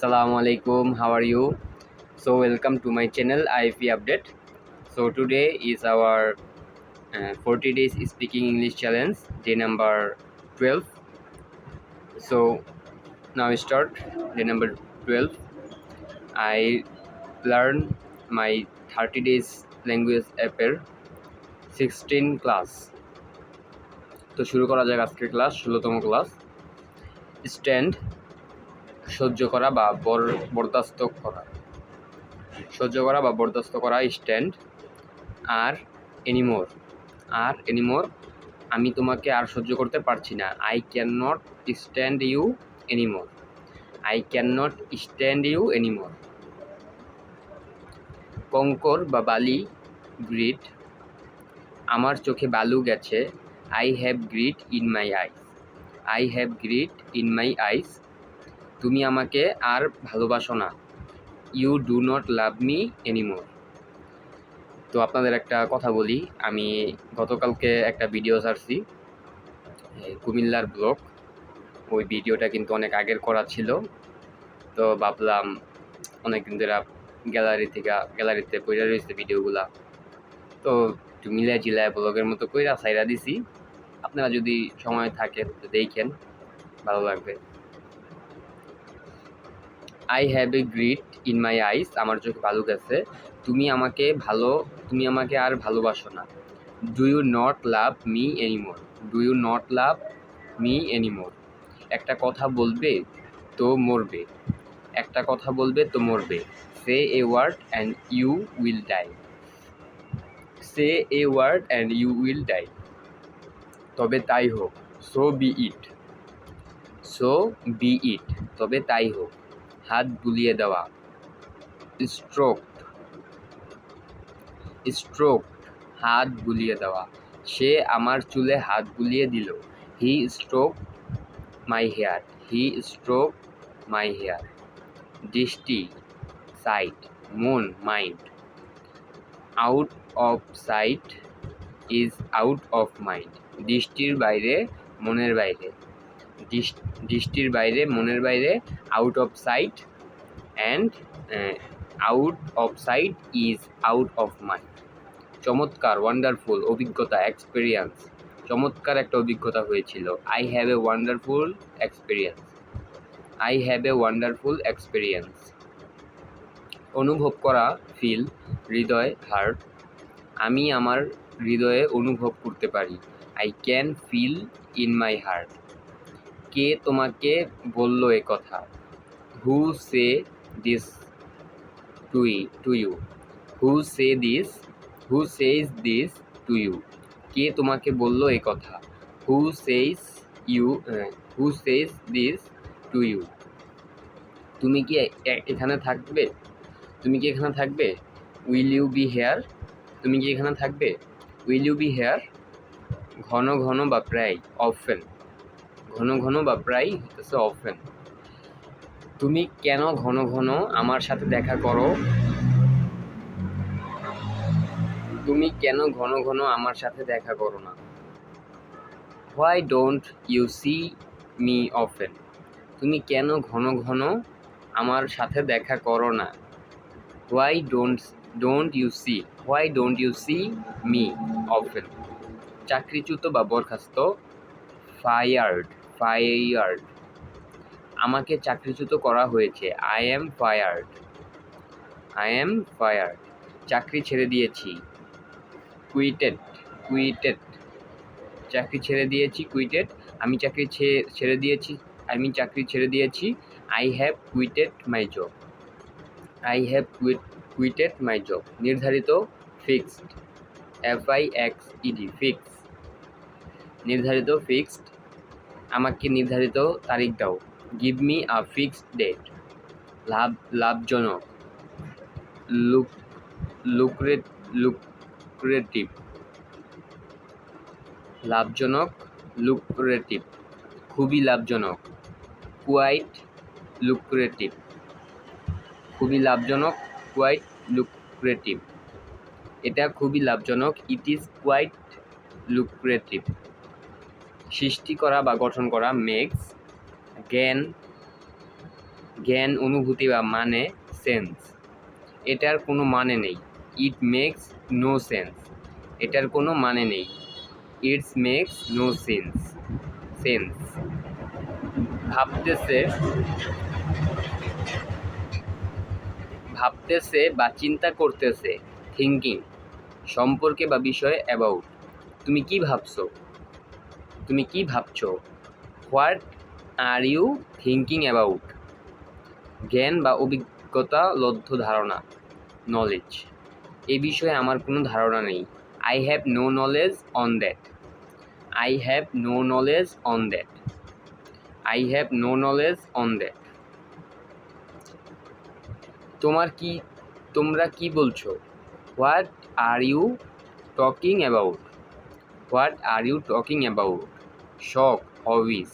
Assalamu alaikum, how are you? So welcome to my channel IFE update. So today is our 40 days speaking English challenge, day number 12. So now we start day number 12. I learn my 30 days language app 16 class. তো শুরু করা যাক আজকের class 16তম class. Stand সহ্য করা বা বরদাস্ত করা, সহ্য করা বা বরদাস্ত করা স্ট্যান্ড। আর এনিমোর আমি তোমাকে আর সহ্য করতে পারছি না। I can not stand you anymore. I can not stand you anymore. কঙ্কর বা বালি গ্রিট, আমার চোখে বালু গেছে। I have grit in my eyes. I have grit in my eyes. তুমি আমাকে আর ভালোবাসো না। You do not love me anymore. তো আপনাদের একটা কথা বলি, আমি গতকালকে একটা ভিডিও ছাড়ছি কুমিল্লার ব্লগ। ওই ভিডিওটা কিন্তু অনেক আগের করা ছিল, তো ভাবলাম অনেকদিন ধরে গ্যালারিতে পড়ে রয়েছে ভিডিওগুলা, তো একটু মিলাই জিলায় ব্লগের মতো কইরা সাইরা দিছি। আপনারা যদি সময় থাকে তো দেখেন, ভালো লাগবে। I have a grit in my eyes, আমার চোখে ভালো গেছে। তুমি আমাকে আর ভালোবাসো না। Do you not love me anymore. Do you not love me anymore. একটা কথা বলবে তো মরবে। একটা কথা বলবে তো মরবে। Say a word and you will die. Say a word and you will die. তবে তাই হোক। So be it. So be it, তবে তাই হোক। হাত বুলিয়ে দেওয়া। স্ট্রোক। স্ট্রোক, হাত বুলিয়ে দেওয়া। সে আমার চুলে হাত বুলিয়ে দিল। He stroke my hair. He stroke my hair. দৃষ্টি, সাইট। মন, mind. Out of sight is out of mind. দৃষ্টির বাইরে, মনের বাইরে। দৃষ্টির বাইরে, মনের বাইরে। Out of sight and out of sight is out of mind. চমৎকার, ওয়ান্ডারফুল, অভিজ্ঞতা, এক্সপিরিয়েন্স। চমৎকার একটা অভিজ্ঞতা হয়েছিল। I have a wonderful experience. I have a wonderful experience. অনুভব করা, ফিল। হৃদয়, হার্ট। আমি আমার হৃদয়ে অনুভব করতে পারি। I can feel in my heart. কে তোমাকে বলল এ কথা? Who say this to you. Who say this, who says this to you. কে তোমাকে বলল এ কথা? Who says this to you. তুমি কি এখানে থাকবে? তুমি কি এখানে থাকবে? Will you be here. তুমি কি এখানে থাকবে? Will you be here. ঘন ঘন বা প্রায়, অফেন। ঘন ঘন বা প্রায় হচ্ছে অফেন। তুমি কেন ঘন ঘন আমার সাথে দেখা করো? তুমি কেন ঘন ঘন আমার সাথে দেখা করো না? Why don't you see me often. তুমি কেন ঘন ঘন আমার সাথে দেখা করো না? Why don't you see me often. চাকরিচ্যুত বা বরখাস্ত, ফায়ার্ড। আমাকে চাকরিচ্যুত করা হয়েছে। I am fired. চাকরি ছেড়ে দিয়েছি। কুইটেড। চাকরি ছেড়ে দিয়েছি, কুইটেড। আমি চাকরি ছেড়ে দিয়েছি। I have quitted my job. নির্ধারিত, ফিক্সড। FIXED, fix. নির্ধারিত, ফিক্সড। আমাকে নির্ধারিত তারিখ দাও। Give me a fixed date. লাভজনক, লুক্রেটিভ। লাভজনক, লুক্রেটিভ। খুবই লাভজনক, কোয়াইট লুক্রেটিভ। খুবই লাভজনক, কোয়াইট লুক্রেটিভ। এটা খুবই লাভজনক, ইট ইজ কোয়াইট লুক্রেটিভ। সৃষ্টি করা বা গঠন করা, মেক্স। জ্ঞান, জ্ঞান, অনুভূতি বা মানে সেন্স। এটার কোনো মানে নেই। It makes no sense. এটার কোনো মানে নেই। It's makes no sense. Sense. ভাবতেছে ভাবতেছে বা চিন্তা করতেছে, থিঙ্কিং। সম্পর্কে বা বিষয়ে অ্যাবাউট। তুমি কি ভাবছো? তুমি কি ভাবছো? What are you thinking about? জ্ঞান বা অভিজ্ঞতা লব্ধ ধারণা, নলেজ। এ বিষয়ে আমার কোনো ধারণা নেই। I have no knowledge on that. I have no knowledge on that. I have no knowledge on that. তোমরা কি বলছো? What are you talking about? What are you talking about? শখ, হবিস।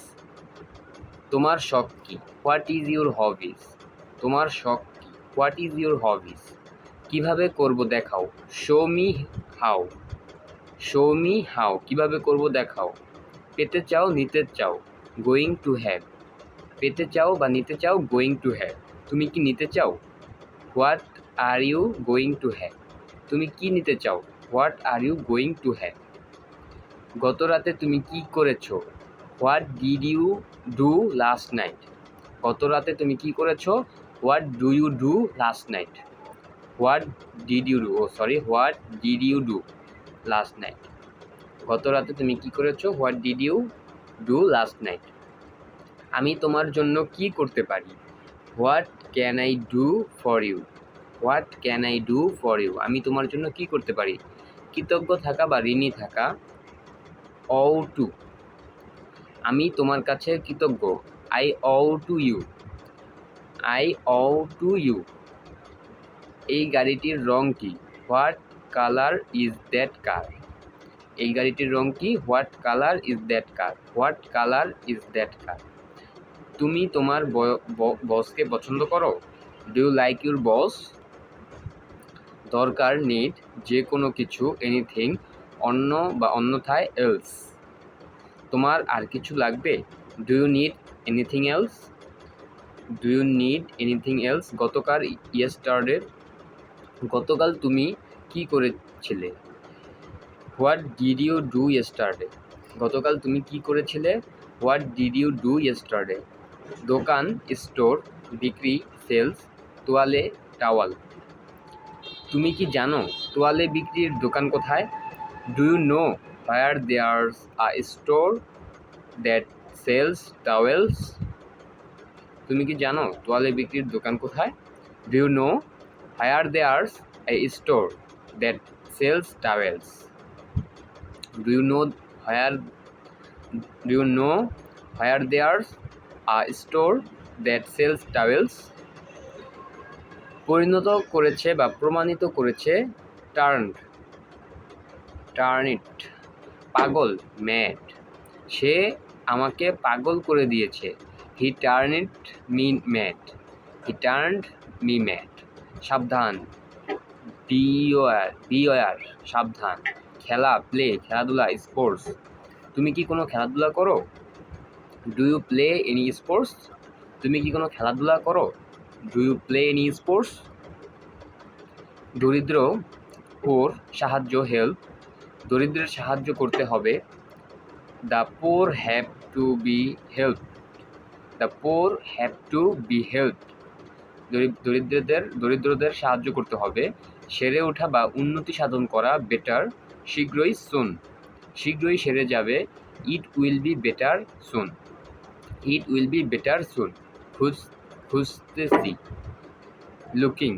তোমার শখ কি? What is your hobbies? তোমার শখ কি? What is your hobbies? কিভাবে করব দেখাও। Show me how. Show me how. কিভাবে করব দেখাও। পেতে চাও, নিতে চাও। Going to have. পেতে চাও বা নিতে চাও, গোয়িং টু হ্যাভ। তুমি কি নিতে চাও? What are you going to have? তুমি কি নিতে চাও? What are you going to have? গত রাতে তুমি কি করেছো? What did you do last night? গত রাতে তুমি কি করেছো? What do you do last night? What did you do what did you do last night? গত রাতে তুমি কি করেছো? What did you do last night? আমি তোমার জন্য কি করতে পারি? What can I do for you? What can I do for you? আমি তোমার জন্য কি করতে পারি? কৃতজ্ঞ থাকা বা ঋণী থাকা, অউ টু। আমি তোমার কাছে কৃতজ্ঞ। I owe to you. I owe to you. এই গাড়িটির রং কি? What colour is that car? এই গাড়িটির রং কি? What colour is that car? What colour is that car? তুমি তোমার বসকে পছন্দ করো? Do you like your boss? দরকার, নিড, যে কোনো কিছু, এনিথিং, অন্য বা অন্যথায়, এলস। তোমার আর কিছু লাগবে? Do you need anything else? Do you need anything else? গতকাল তুমি কি করেছিলে? What did you do yesterday? গতকাল তুমি কি করেছিলে? What did you do yesterday? দোকান, স্টোর, বিক্রি, সেলস, তোয়ালে, টাওয়াল। তুমি কি জানো তোয়ালে বিক্রির দোকান কোথায়? Do you know where there's a store that sells towels? তুমি কি জানো তোয়ালে বিক্রির দোকান কোথায়? Do you know where there's a store that sells towels? Do you know where there's a store that sells towels? পরিণত করেছে বা প্রমাণিত করেছে, টার্নড। পাগল, ম্যাড। সে আমাকে পাগল করে দিয়েছে। হি টার্নড মি ম্যাড। হি টার্নড মি ম্যাড। সাবধান, বিওয়ার, সাবধান। খেলা, প্লে, খেলাধুলা, স্পোর্টস। তুমি কি কোনো খেলাধুলা করো? Do you play any sports? তুমি কি কোনো খেলাধুলা করো? Do you play any sports? দরিদ্র, পোর, সাহায্য, হেল্প। দরিদ্রের সাহায্য করতে হবে। The poor have to be helped. The poor have to be helped. দরিদ্রদের সাহায্য করতে হবে। সেরে ওঠা বা উন্নতি সাধন করা, বেটার, শীঘ্রই, সুন। শীঘ্রই সেরে যাবে। It will be better soon. It will be better soon. খুঁজতেছি, লুকিং।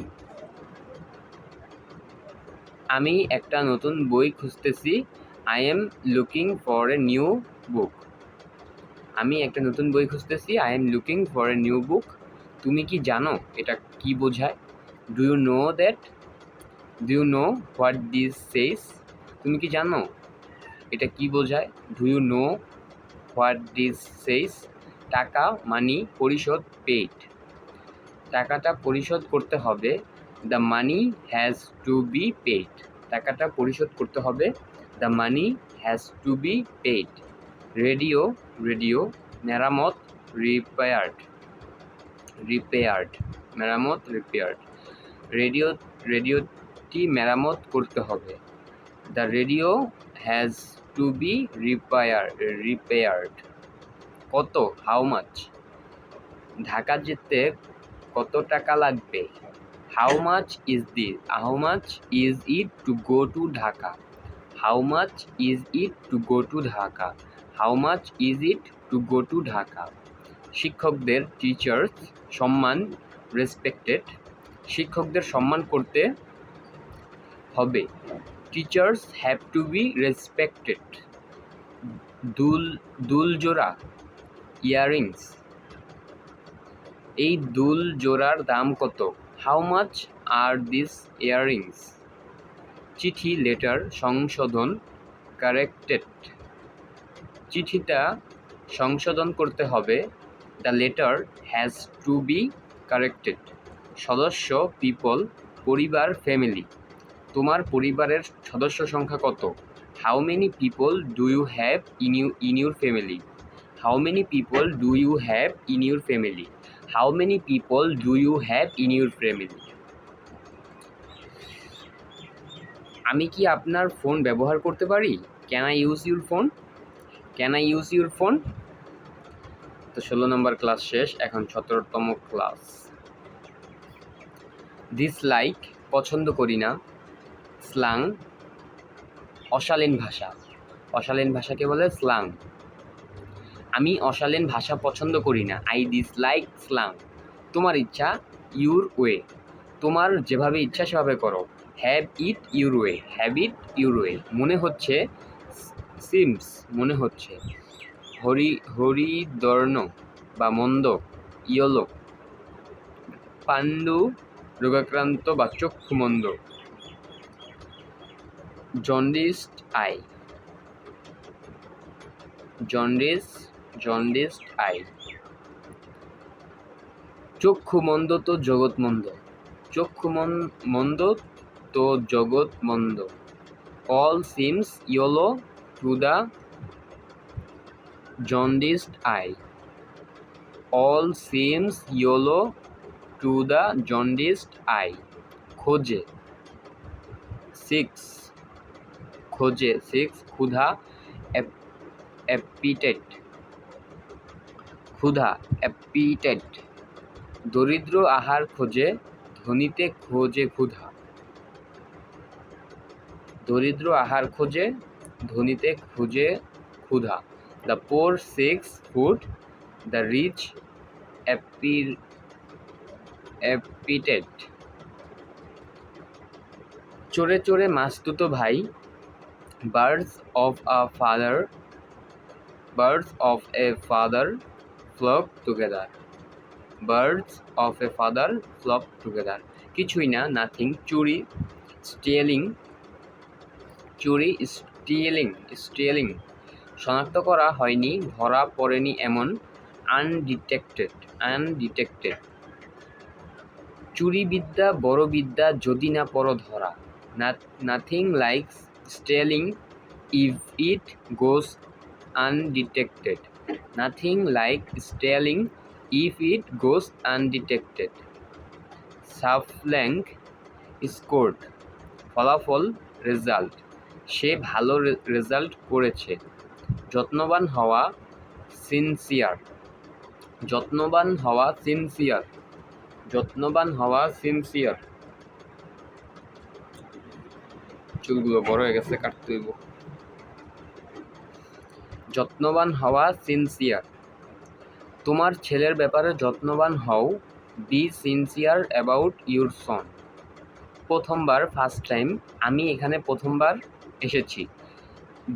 আমি একটা নতুন বই খুঁজতেছি। I am looking for a new book. আমি একটা নতুন বই খুঁজতেছি। I am looking for a new book. তুমি কি জানো এটা কি বোঝায়? Do you know that? Do you know what this says? তুমি কি জানো এটা কি বোঝায়? Do you know what this says? টাকা, মানি, পরিশোধ, পেইড। টাকাটা পরিশোধ করতে হবে। The money has to be paid. টাকাটা পরিশোধ করতে হবে। The money has to be paid. Radio, মেরামত, রিপেয়ার্ড। রিপেয়ার্ড, মেরামত, রিপেয়ার্ড। রেডিওটি মেরামত করতে হবে। The radio has to be repaired. কত, হাউ মাচ। ঢাকা যেতে কত টাকা লাগবে? How much is it to go to Dhaka? How much is it to go to Dhaka? How much is it to go to Dhaka? শিক্ষকদের, টিচার্স, সম্মান, রেসপেক্টেড। শিক্ষকদের সম্মান করতে হবে। Teachers have to be respected. দুল জোড়া, ইয়াররিংস। এই দুল জোড়ার দাম কত? How much are this earrings? চিঠি, লেটার, সংশোধন, কারেক্টেড। চিঠিটা সংশোধন করতে হবে। The letter has to be corrected. সদস্য, পিপল, পরিবার, ফ্যামিলি। তোমার পরিবারের সদস্য সংখ্যা কত? How many people do you have in your family? How many people do you have in your family? How many people do you have in your family? আমি কি আপনার ফোন ব্যবহার করতে পারি? Can I use your phone? Can I use your phone? তো 16 নম্বর class শেষ, এখন 17তম class. Dislike, পছন্দ করি না। স্লাং, অশালীন ভাষা। অশালীন ভাষাকে বলে স্লাং। আমি অশালীন ভাষা পছন্দ করি না। I dislike slung. তোমার ইচ্ছা, ইউর ওয়ে। তোমার যেভাবে ইচ্ছা সেভাবে করো। Have it your way. Have it your way. মনে হচ্ছে, সিমস, মনে হচ্ছে। হরিদর্ণ বা মন্দ, ইয়েলো। পাণ্ডু, রোগাক্রান্ত বা চক্ষু মন্দ। জন্ডিসড আই। জন্ডিসড আই। চক্ষু মন্দ তো জগৎ মন্দ। চক্ষু মন্দ তো জগৎ মন্দ। All seems yellow to the jaundiced eye. All seems yellow to the jaundiced eye. খোঁজে, সিক্স। খোঁজে, সিক্স। ক্ষুধা, অ্যাপিটেট। ক্ষুধা, অ্যাপিটেট। দরিদ্র আহার খোঁজে, ধনীতে খোঁজে ক্ষুধা। দরিদ্র আহার খোঁজে, ধনীতে খোঁজে ক্ষুধা। The poor seeks food, the rich appetite. চোরে চোরে মাসতুতো ভাই। Birds of a feather flock together. Birds of a feather flock together. কিছুই না, নাথিং। চুরি, স্টিলিং। চুরি, স্টিলিং। শনাক্ত করা হয়নি, ধরা পড়েনি এমন। আনডিটেক্টেড। চুরিবিদ্যা বড় বিদ্যা, যদি না পড়ো ধরা। Nothing like stealing if it goes undetected. Nothing like stealing if it goes undetected. সাফল্যাং, স্কোর্ড। ফলাফল, রেজাল্ট। সে ভালো রেজাল্ট করেছে। যত্নবান হওয়া, সিনসিয়ার। যত্নবান হওয়া, সিনসিয়ার। যত্নবান হওয়া, সিনসিয়ার। চুলগুলো বড় হয়ে গেছে, কাটতে হইব। যত্নবান হওয়া, সিনসিয়ার। তোমার ছেলের ব্যাপারে যত্নবান হও। Be sincere about your son. প্রথমবার, ফার্স্ট টাইম। আমি এখানে প্রথমবার এসেছি।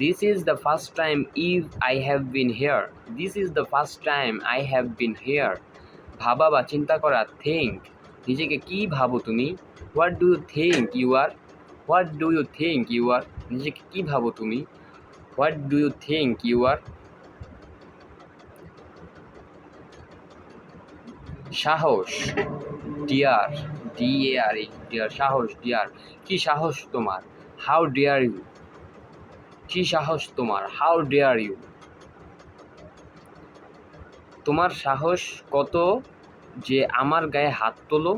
This is the first time I have been here. This is the first time I have been here. ভাবা বা চিন্তা করা, থিঙ্ক। নিজেকে কি ভাবো তুমি? What do you think you are? What do you think you are? নিজেকে কি ভাবো তুমি? What do you think you are? সাহস, ডিয়ার, DARE, ডিয়ার। সাহস, ডিয়ার। কি সাহস তোমার? How dare you. কি সাহস তোমার? How dare you. তোমার সাহস কত যে আমার গায়ে হাত তোলো।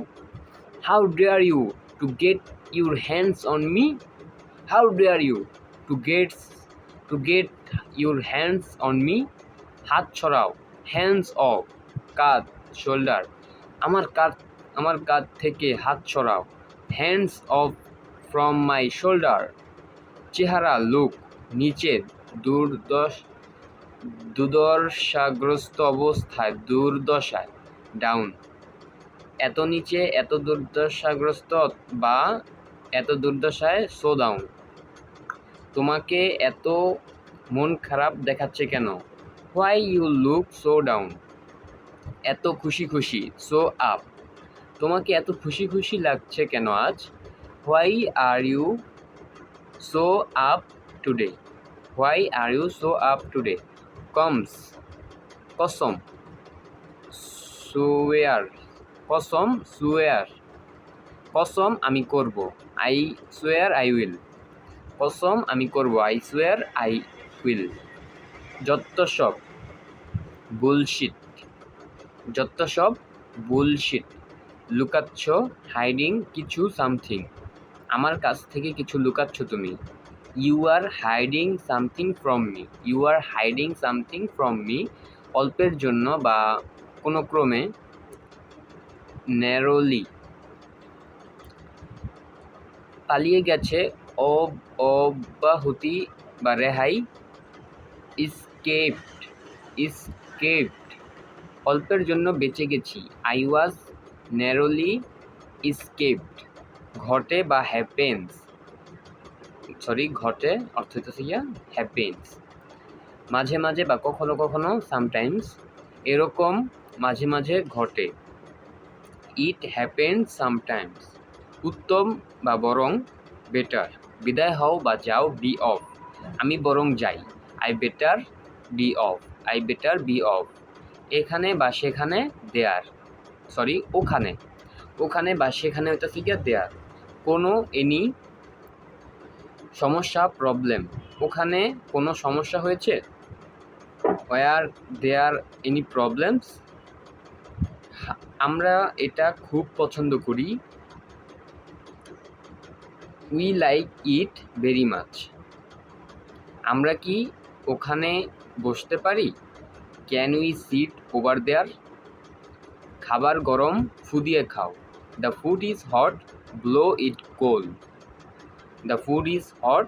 How dare you to get your hands on me, how dare you to get your hands on me. হাত ছড়াও, হ্যান্ডস অফ, কাঁধ, শোল্ডার। আমার কাঁধ থেকে হাত ছড়াও, hands off from my shoulder. চেহারা, লুক, নিচে, দুর্দশাগ্রস্ত অবস্থায়, দুর্দশায়, ডাউন। এত নিচে, এত দুর্দশাগ্রস্ত বা এত দুর্দশায়, সো ডাউন। তোমাকে এত মন খারাপ দেখাচ্ছে কেন? Why you look so down. এত খুশি খুশি, সো আপ। তোমাকে এত খুশি খুশি লাগছে কেন আজ? Why are you so up today. Why are you so up today. কমস, কসম, সুয়েয়ার, কসম, সুয়েয়ার। কসম আমি করব, আই সোয়ার আই উইল। কসম আমি করব, আই সোয়ার আই উইল। যত সব, বুলশিট, যত সব, বুলশিট। লুকাচ্ছ, হাইডিং কিছু, সামথিং। আমার কাছ থেকে কিছু লুকাচ্ছ তুমি। You are hiding something from me, you are hiding something from me. অল্পের জন্য বা কোনো ক্রমে, ন্যারোলি। পালিয়ে গেছে, অব্যাহতি বা রেহাই, ইসকেপড, ইসকেপড। অল্পের জন্য বেঁচে গেছি, আই ওয়াজ ন্যারোলি ইসকেপড। ঘটে বা হ্যাপেন্স, ঘটে অর্থ হচ্ছে গিয়া হ্যাপেন্স। মাঝে মাঝে বা কখনো কখনো, সামটাইমস। এরকম মাঝে মাঝে ঘটে, ইট হ্যাপেন্স সামটাইমস। উত্তম বা বরং, বেটার। বিদায় হও বা যাও, বি অফ। আমি বরং যাই, I better be of, I better be of. এখানে বা সেখানে, দেয়ার, ওখানে, ওখানে বা সেখানে হইতেছে গিয়া দেয়ার। কোনো, এনি, সমস্যা, প্রবলেম। ওখানে কোনো সমস্যা হয়েছে, ওয়ার দেয়ার এনি প্রবলেমস। আমরা এটা খুব পছন্দ করি, we like it very much. আমরা কি ওখানে বসতে পারি, can we sit over there. খাবার গরম, ফু দিয়ে খাও, the food is hot, blow it cool. The food is hot,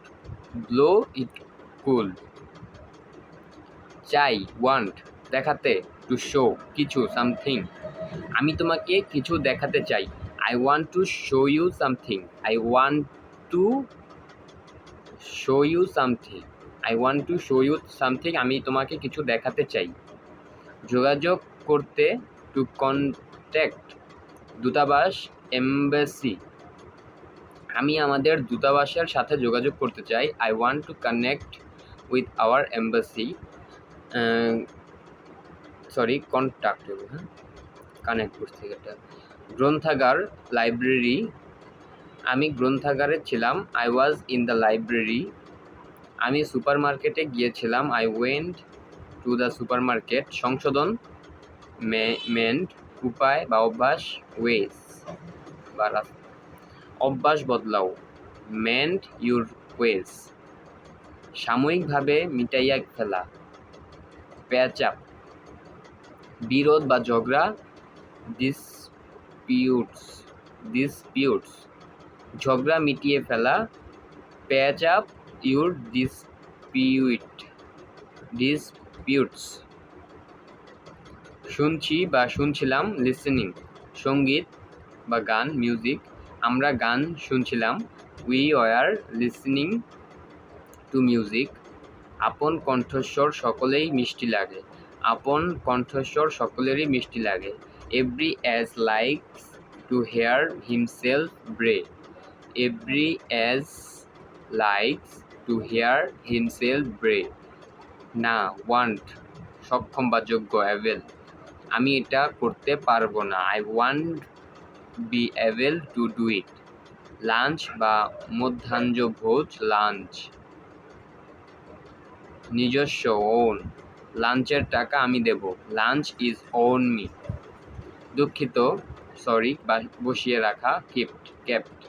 blow it cool. চাই, ওয়ান্ট, দেখাতে, টু শো, কিছু, সামথিং। আমি তোমাকে কিছু দেখাতে চাই, I want to show you something, I want to show you something, I want to show you something. আমি তোমাকে কিছু দেখাতে চাই। যোগাযোগ করতে, টু কন্ট্যাক্ট, দূতাবাস, এমবাসি। আমি আমাদের দূতাবাসের সাথে যোগাযোগ করতে চাই, I want to connect with our embassy. Contact, হ্যাঁ, কানেক্ট করছি এটা। গ্রন্থাগার, লাইব্রেরি। আমি গ্রন্থাগারে ছিলাম, I was in the library. আমি সুপার মার্কেটে গিয়েছিলাম, I went to the super market. সংশোধন, মেন্ট, উপায় বা অভ্যাস, ওয়েজ বা রাস্তা। অভ্যাস বদলাও, মেন্ট ইউর ওয়েজ। সাময়িকভাবে মিটাইয়া ফেলা, প্যাচ আপ। বিরোধ বা ঝগড়া, ডিসপিউটস, ডিসপিউটস। ঝগড়া মিটিয়ে ফেলা, প্যাচ আপ ইউর ডিসপিউটস। শুনছি বা শুনছিলাম, লিসেনিং। সঙ্গীত বা গান, মিউজিক। আমরা গান শুনছিলাম, we were listening to music. আপন কণ্ঠস্বর সকলেই মিষ্টি লাগে, আপন কণ্ঠস্বর সকলেরই মিষ্টি লাগে। Every ass likes to hear himself bray, every ass likes to hear himself bray. না, ওয়ান্ট, সক্ষম বা যোগ্য, অ্যাভেল। আমি এটা করতে পারবো না, I want be able to do it. Lunch বা মধ্যাহ্নভোজ, লাঞ্চ। নিজস্ব, ওন। লাঞ্চের টাকা আমি দেব, লাঞ্চ ইজ ওন মি। দুঃখিত, সরি বা বসিয়ে রাখা, কেপ্ট।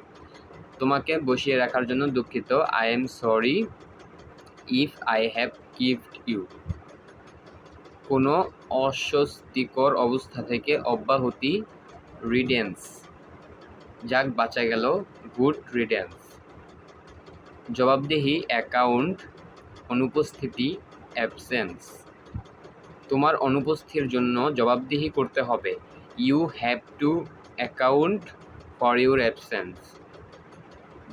তোমাকে বসিয়ে রাখার জন্য দুঃখিত, I am sorry if I have keeped you. কোনো অস্বস্তিকর অবস্থা থেকে অব্যাহতি, রিডেন্স। যাক বাঁচা গেল, গুড রিডেন্স। জবাবদিহি, অ্যাকাউন্ট। অনুপস্থিতি, অ্যাবসেন্স। তোমার অনুপস্থিতির জন্য জবাবদিহি করতে হবে, you have to account for your absence.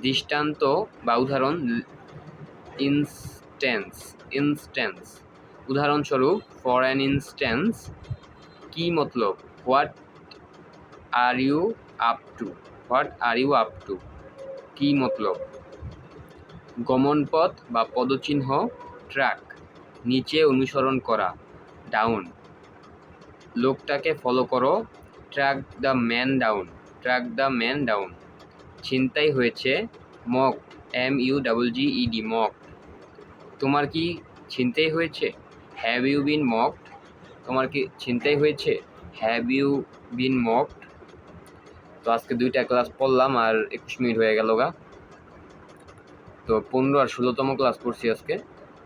দৃষ্টান্ত বা উদাহরণ, ইনস্ট্যান্স। উদাহরণস্বরূপ, ফর অ্যান ইনস্ট্যান্স। কি মতলব, what are you up to. কি মতলব। গমনপথ বা পদচিহ্ন, ট্র্যাক। নিচে অনুসরণ করা, ডাউন। লোকটাকে ফলো করো, ট্র্যাক দ্য ম্যান ডাউন। ছিনতাই হয়েছে, মকড, MUGGED, মকড। তোমার কি ছিনতাই হয়েছে, হ্যাভ ইউ বিন মকড। তোমার কি ছিনতাই হয়েছে, হ্যাভ ইউ বিন মকড। তো আজকে 2টা ক্লাস পড়লাম আর 21 মিনিট হয়ে গেল গা। তো 15 আর 16তম ক্লাস করছি আজকে।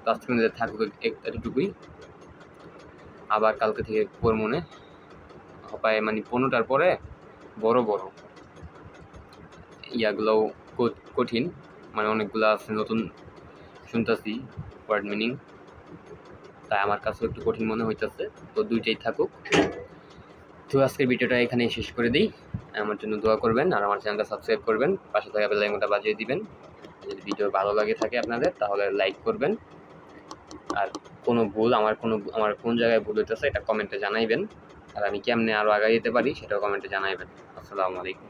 তো আজকে থাকুক এতটুকুই, আবার কালকে থেকে মনে হয় মানে 15টার পরে বড় ইয়াগুলোও কঠিন, মানে অনেকগুলো আছে নতুন শুনতেছি ওয়ার্ড মিনিং, তাই আমার কাছেও একটু কঠিন মনে হইতেছে। তো 2টাই থাকুক। তো আজকের ভিডিওটা এখানেই শেষ করে দিই। আমার জন্য দোয়া করবেন আর আমার চ্যানেলটা সাবস্ক্রাইব করবেন, পাশে থাকা বেল আইকনটা বাজিয়ে দিবেন। যদি ভিডিও ভালো লাগে থাকে আপনাদের তাহলে লাইক করবেন। আর আমার কোন জায়গায় ভুল হইতেছে এটা কমেন্টে জানাইবেন, আর আমি কেমনে আরও আগাই যেতে পারি সেটাও কমেন্টে জানাইবেন। আসসালামু আলাইকুম।